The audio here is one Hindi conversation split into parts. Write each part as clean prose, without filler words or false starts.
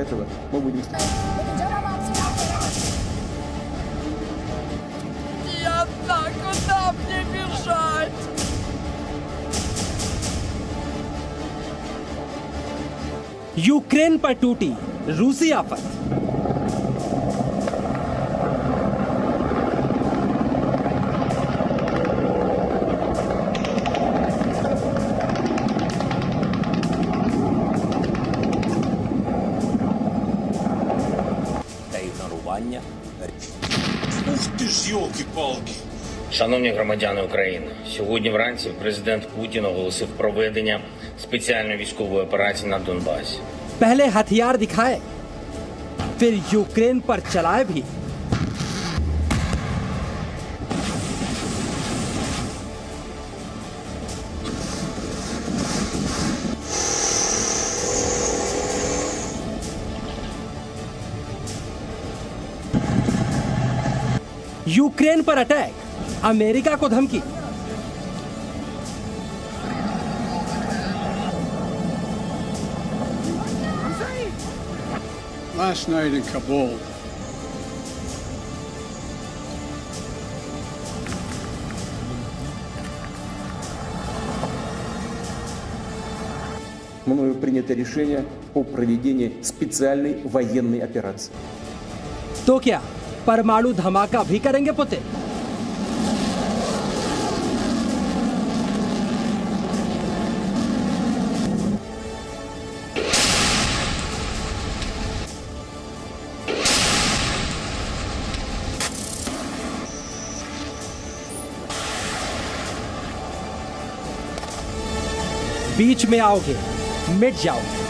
этого мы будем... Я так, куда мне бежать? यूक्रेन पर टूटी रूसी आफत। Та ігнорування. Ух ти ж, йолки-палки! Шановні громадяни України, сьогодні вранці президент Путін оголосив проведення спеціальної військової операції на Донбасі. पहले हथियार दिखाए, फिर यूक्रेन पर चलाए भी। यूक्रेन पर अटैक, अमेरिका को धमकी। Last night in Kabul, Мною принято решение о проведении специальной военной операции. तो क्या परमाणु धमाका भी करेंगे पुतिन? बीच में आओगे, मिट जाओगे।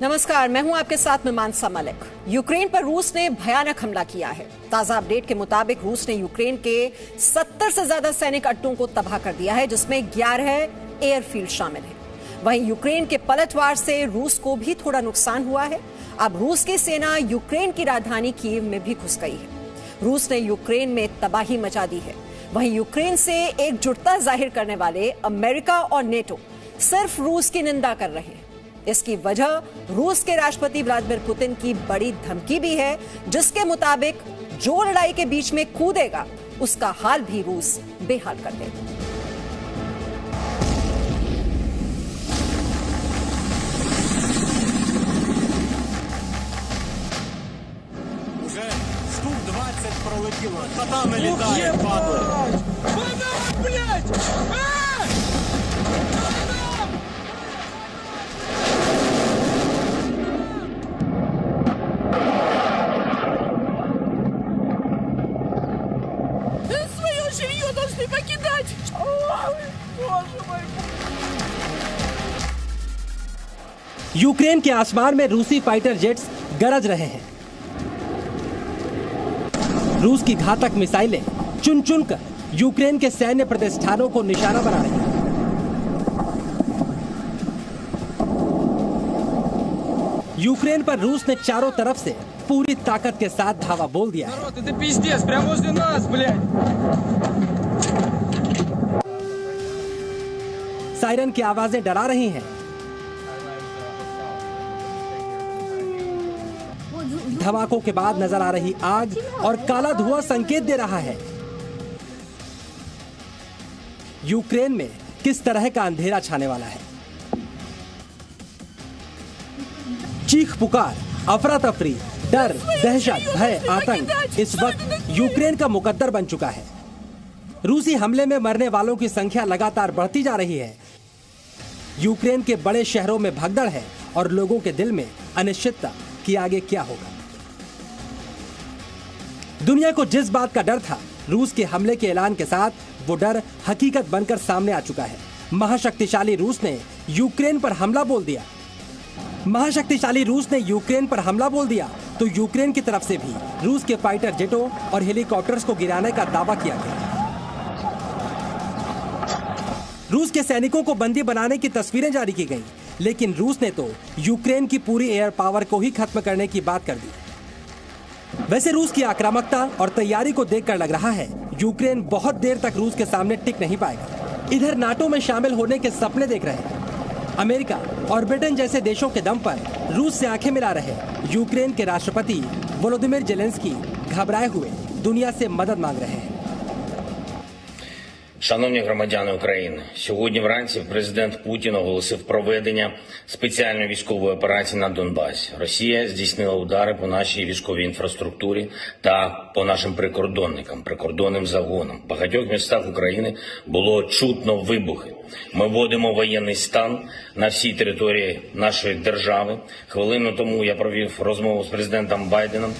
नमस्कार, मैं हूं आपके साथ में मानसा मलिक। यूक्रेन पर रूस ने भयानक हमला किया है। ताजा अपडेट के मुताबिक रूस ने यूक्रेन के 70 से ज्यादा सैनिक अड्डों को तबाह कर दिया है, जिसमें 11 एयरफील्ड शामिल है। वहीं यूक्रेन के पलटवार से रूस को भी थोड़ा नुकसान हुआ है। अब रूस की सेना यूक्रेन की राजधानी कीव में भी घुस गई है। रूस ने यूक्रेन में तबाही मचा दी है। वहीं यूक्रेन से एकजुटता जाहिर करने वाले अमेरिका और नेटो सिर्फ रूस की निंदा कर रहे हैं। इसकी वजह रूस के राष्ट्रपति व्लादिमीर पुतिन की बड़ी धमकी भी है, जिसके मुताबिक जो लड़ाई के बीच में कूदेगा उसका हाल भी रूस बेहाल कर देगा। Вже штук 20 пролетіло. Та не літає, падає. Блядь! Свое жилье должны покидать! Ой, боже мой! यूक्रेन के आसमान में रूसी फाइटर जेट्स गरज रहे हैं। रूस की घातक मिसाइलें चुन चुन कर यूक्रेन के सैन्य प्रतिष्ठानों को निशाना बना रही हैं। यूक्रेन पर रूस ने चारों तरफ से पूरी ताकत के साथ धावा बोल दिया है। Это пиздец, прямо возле нас, блядь! सायरन की आवाजें डरा रही हैं। धमाकों के बाद नजर आ रही आग और काला धुआं संकेत दे रहा है यूक्रेन में किस तरह का अंधेरा छाने वाला है। चीख पुकार, अफरा तफरी, डर, दहशत, भय, आतंक इस वक्त यूक्रेन का मुकद्दर बन चुका है। रूसी हमले में मरने वालों की संख्या लगातार बढ़ती जा रही है। यूक्रेन के बड़े शहरों में भगदड़ है और लोगों के दिल में अनिश्चितता कि आगे क्या होगा। दुनिया को जिस बात का डर था, रूस के हमले के ऐलान के साथ वो डर हकीकत बनकर सामने आ चुका है। महाशक्तिशाली रूस ने यूक्रेन पर हमला बोल दिया। महाशक्तिशाली रूस ने यूक्रेन पर हमला बोल दिया तो यूक्रेन की तरफ से भी रूस के फाइटर जेटों और हेलीकॉप्टर्स को गिराने का दावा किया गया। रूस के सैनिकों को बंदी बनाने की तस्वीरें जारी की गईं, लेकिन रूस ने तो यूक्रेन की पूरी एयर पावर को ही खत्म करने की बात कर दी। वैसे रूस की आक्रामकता और तैयारी को देखकर लग रहा है यूक्रेन बहुत देर तक रूस के सामने टिक नहीं पाएगा। इधर नाटो में शामिल होने के सपने देख रहे हैं। अमेरिका और ब्रिटेन जैसे देशों के दम पर रूस से आंखें मिला रहे यूक्रेन के राष्ट्रपति वोलोदिमीर जेलेंस्की घबराए हुए दुनिया से मदद मांग रहे हैं। Шановні громадяни України, сьогодні вранці президент Путін оголосив проведення спеціальної військової операції на Донбасі. Росія здійснила удари по нашій військовій інфраструктурі та по нашим прикордонним загонам. В багатьох містах України було чутно вибухи. Ми вводимо воєнний стан на всій території нашої держави. Хвилину тому я провів розмову з президентом Байденом.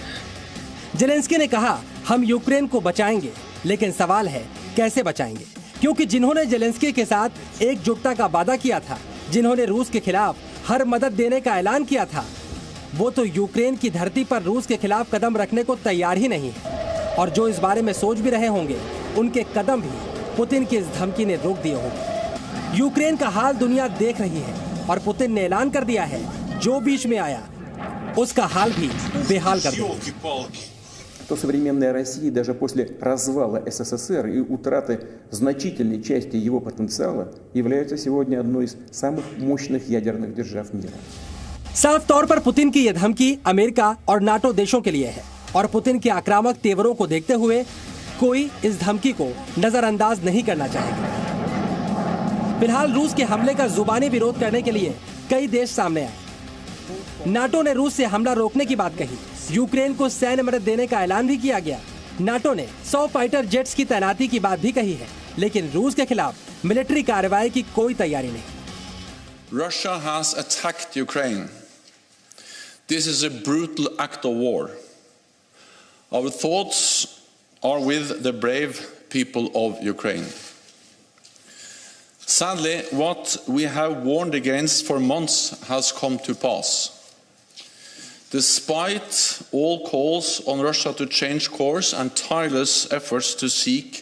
जेलेंस्की ने कहा, हम यूक्रेन को बचाएंगे, लेकिन सवाल है कैसे बचाएंगे, क्योंकि जिन्होंने जेलेंस्की के साथ एकजुटता का वादा किया था, जिन्होंने रूस के खिलाफ हर मदद देने का ऐलान किया था, वो तो यूक्रेन की धरती पर रूस के खिलाफ कदम रखने को तैयार ही नहीं है। और जो इस बारे में सोच भी रहे होंगे, उनके कदम भी पुतिन की इस धमकी ने रोक दिए होंगे। यूक्रेन का हाल दुनिया देख रही है और पुतिन ने ऐलान कर दिया है, जो बीच में आया उसका हाल भी बेहाल कर दिया। Ёлки-палки. То современная Россия даже после развала СССР и утраты значительной части его потенциала является сегодня одной из самых мощных ядерных держав мира. साफ तौर पर पुतिन की यह धमकी अमेरिका और नाटो देशों के लिए है और पुतिन के आक्रामक तेवरों को देखते हुए कोई इस धमकी को नजरअंदाज नहीं करना चाहेगा। फिलहाल रूस के हमले का जुबानी विरोध करने के लिए कई देश सामने आए। नाटो ने रूस से हमला रोकने की बात कही, यूक्रेन को सैन्य मदद देने का ऐलान भी किया गया। नाटो ने 100 फाइटर जेट्स की तैनाती की बात भी कही है, लेकिन रूस के खिलाफ मिलिट्री कार्रवाई की कोई तैयारी नहीं। Russia has attacked Ukraine. This is a brutal act of war. Our thoughts are with the brave people of Ukraine. Sadly, what we have warned against for months has come to pass. Despite all calls on Russia to change course and tireless efforts to seek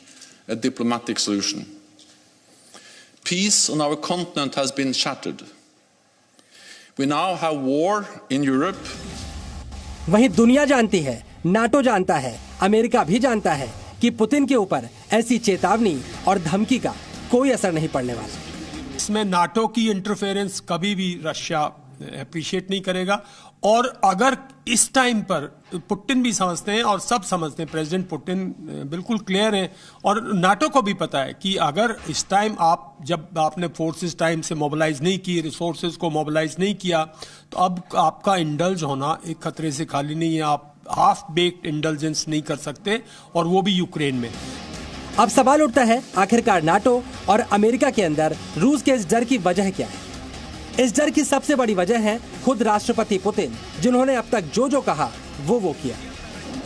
a diplomatic solution, peace on our continent has been shattered. We now have war in Europe. वहीं दुनिया जानती है, नाटो जानता है, अमेरिका भी जानता है कि पुतिन के ऊपर ऐसी चेतावनी और धमकी का कोई असर नहीं पड़ने वाला। इसमें नाटो की इंटरफेरेंस कभी भी रशिया अप्रिशिएट नहीं करेगा। और अगर इस टाइम पर पुतिन भी समझते हैं और सब समझते हैं, प्रेसिडेंट पुतिन बिल्कुल क्लियर है और नाटो को भी पता है कि अगर इस टाइम जब आपने फोर्सेस टाइम से मोबिलाइज नहीं की, रिसोर्सेज को मोबिलाइज नहीं किया, तो अब आपका इंडल्ज होना एक खतरे से खाली नहीं है। आप हाफ बेक्ड इंडल्जेंस नहीं कर सकते, और वो भी यूक्रेन में। अब सवाल उठता है, आखिरकार नाटो और अमेरिका के अंदर रूस के इस डर की वजह क्या है? इस डर की सबसे बड़ी वजह है खुद राष्ट्रपति पुतिन, जिन्होंने अब तक जो कहा वो किया।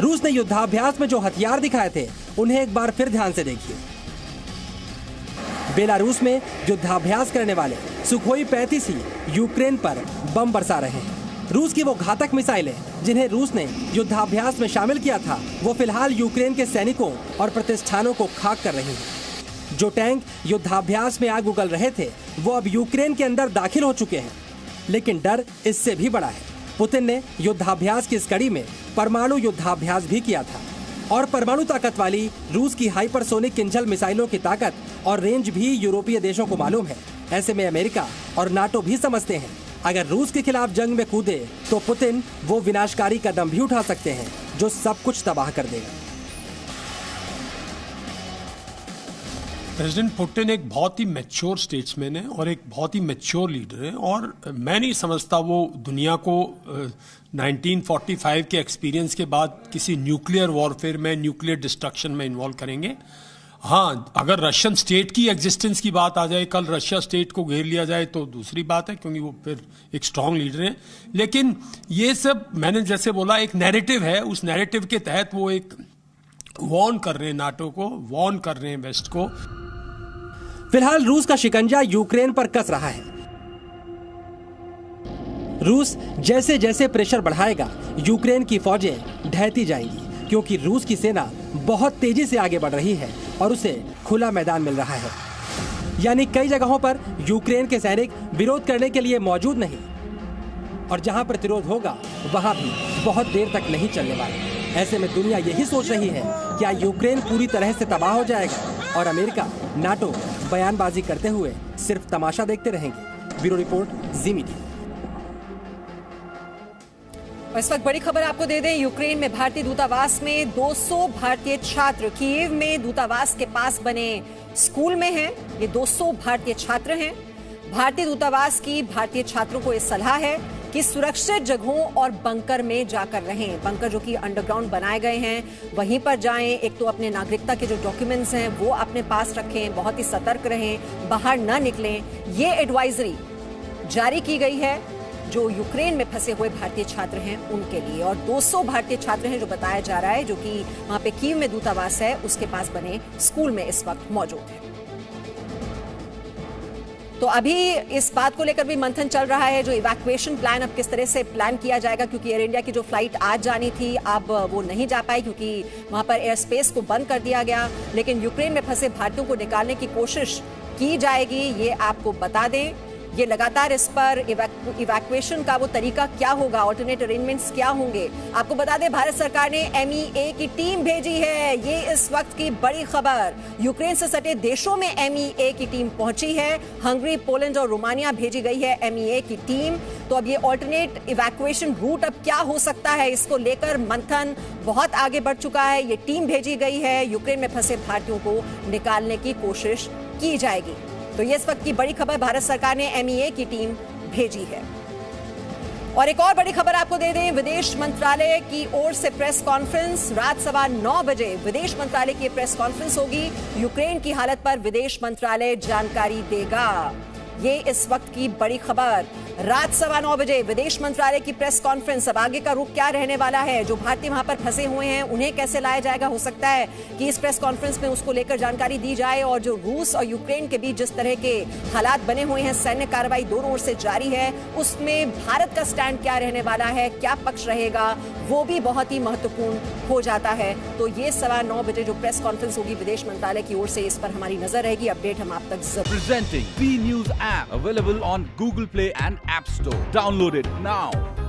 रूस ने युद्धाभ्यास में जो हथियार दिखाए थे, उन्हें एक बार फिर ध्यान से देखिए। बेलारूस में युद्धाभ्यास करने वाले सुखोई 35 ही यूक्रेन पर बम बरसा रहे हैं। रूस की वो घातक मिसाइलें जिन्हें रूस ने युद्धाभ्यास में शामिल किया था, वो फिलहाल यूक्रेन के सैनिकों और प्रतिष्ठानों को खाक कर रही हैं। जो टैंक युद्धाभ्यास में आग उगल रहे थे, वो अब यूक्रेन के अंदर दाखिल हो चुके हैं। लेकिन डर इससे भी बड़ा है। पुतिन ने युद्धाभ्यास की इस कड़ी में परमाणु युद्धाभ्यास भी किया था, और परमाणु ताकत वाली रूस की हाइपरसोनिक किंजल मिसाइलों की ताकत और रेंज भी यूरोपीय देशों को मालूम है। ऐसे में अमेरिका और नाटो भी समझते हैं, अगर रूस के खिलाफ जंग में कूदे तो पुतिन वो विनाशकारी कदम भी उठा सकते हैं जो सब कुछ तबाह कर देगा। प्रेसिडेंट पुतिन एक बहुत ही मैच्योर स्टेट्समैन है और एक बहुत ही मैच्योर लीडर है, और मैं नहीं समझता वो दुनिया को 1945 के एक्सपीरियंस के बाद किसी न्यूक्लियर वॉरफेयर में, न्यूक्लियर डिस्ट्रक्शन में इन्वॉल्व करेंगे। हाँ, अगर रशियन स्टेट की एग्जिस्टेंस की बात आ जाए, कल रशिया स्टेट को घेर लिया जाए तो दूसरी बात है, क्योंकि वो फिर एक स्ट्रांग लीडर है। लेकिन ये सब मैंने जैसे बोला, एक नैरेटिव है, उस नैरेटिव के तहत वो एक वॉर्न कर रहे हैं नाटो को, वॉर्न कर रहे हैं वेस्ट को। फिलहाल रूस का शिकंजा यूक्रेन पर कस रहा है। रूस जैसे जैसे प्रेशर बढ़ाएगा, यूक्रेन की फौजें ढहती जाएंगी, क्योंकि रूस की सेना बहुत तेजी से आगे बढ़ रही है और उसे खुला मैदान मिल रहा है। यानी कई जगहों पर यूक्रेन के सैनिक विरोध करने के लिए मौजूद नहीं, और जहां प्रतिरोध होगा वहां भी बहुत देर तक नहीं चलने वाला। ऐसे में दुनिया यही सोच रही है, क्या यूक्रेन पूरी तरह से तबाह हो जाएगा और अमेरिका, नाटो बयानबाजी करते हुए सिर्फ तमाशा देखते रहेंगे? ब्यूरो रिपोर्ट, जी मीडिया। और इस वक्त बड़ी खबर आपको दे दें, यूक्रेन में भारतीय दूतावास में 200 भारतीय छात्र कीव में दूतावास के पास बने स्कूल में हैं। ये 200 भारतीय छात्र हैं। भारतीय दूतावास की भारतीय छात्रों को यह सलाह है कि सुरक्षित जगहों और बंकर में जाकर रहें। बंकर जो कि अंडरग्राउंड बनाए गए हैं, वहीं पर जाएं। एक तो अपने नागरिकता के जो डॉक्यूमेंट्स हैं वो अपने पास रखें, बहुत ही सतर्क रहें, बाहर न निकलें। ये एडवाइजरी जारी की गई है जो यूक्रेन में फंसे हुए भारतीय छात्र हैं उनके लिए। और 200 भारतीय छात्र हैं जो बताया जा रहा है, जो कि वहां पे कीव में दूतावास है उसके पास बने स्कूल में इस वक्त मौजूद है। तो अभी इस बात को लेकर भी मंथन चल रहा है, जो इवैक्यूएशन प्लान अब किस तरह से प्लान किया जाएगा, क्योंकि एयर इंडिया की जो फ्लाइट आज जानी थी अब वो नहीं जा पाई क्योंकि वहां पर एयर स्पेस को बंद कर दिया गया। लेकिन यूक्रेन में फंसे भारतीयों को निकालने की कोशिश की जाएगी, ये आपको बता दें। ये लगातार इस पर इवैक्यूएशन का वो तरीका क्या होगा, ऑल्टरनेट अरेंजमेंट्स क्या होंगे, आपको बता दें भारत सरकार ने MEA की टीम भेजी है। ये इस वक्त की बड़ी खबर। यूक्रेन से सटे देशों में MEA की टीम पहुंची है। हंगरी, पोलैंड और रोमानिया भेजी गई है MEA की टीम। तो अब ये ऑल्टरनेट इवैक्यूएशन रूट अब क्या हो सकता है, इसको लेकर मंथन बहुत आगे बढ़ चुका है। ये टीम भेजी गई है, यूक्रेन में फंसे भारतीयों को निकालने की कोशिश की जाएगी। तो ये इस वक्त की बड़ी खबर, भारत सरकार ने MEA की टीम भेजी है। और एक और बड़ी खबर आपको दे दें, विदेश मंत्रालय की ओर से प्रेस कॉन्फ्रेंस। रात 9:15 बजे विदेश मंत्रालय की प्रेस कॉन्फ्रेंस होगी। यूक्रेन की हालत पर विदेश मंत्रालय जानकारी देगा। ये इस वक्त की बड़ी खबर। रात 9:15 बजे विदेश मंत्रालय की प्रेस कॉन्फ्रेंस। अब आगे का रुख क्या रहने वाला है, जो भारतीय वहां पर फंसे हुए हैं उन्हें कैसे लाया जाएगा, हो सकता है कि इस प्रेस कॉन्फ्रेंस में उसको लेकर जानकारी दी जाए। और जो रूस और यूक्रेन के बीच जिस तरह के हालात बने हुए हैं, सैन्य कार्रवाई दोनों ओर से जारी है, उसमें भारत का स्टैंड क्या रहने वाला है, क्या पक्ष रहेगा, वो भी बहुत ही महत्वपूर्ण हो जाता है। तो ये 9:15 बजे जो प्रेस कॉन्फ्रेंस होगी विदेश मंत्रालय की ओर से, इस पर हमारी नजर रहेगी। अपडेट हम आप तक जरूर। Presenting B News app available on Google Play and App Store. Download it now.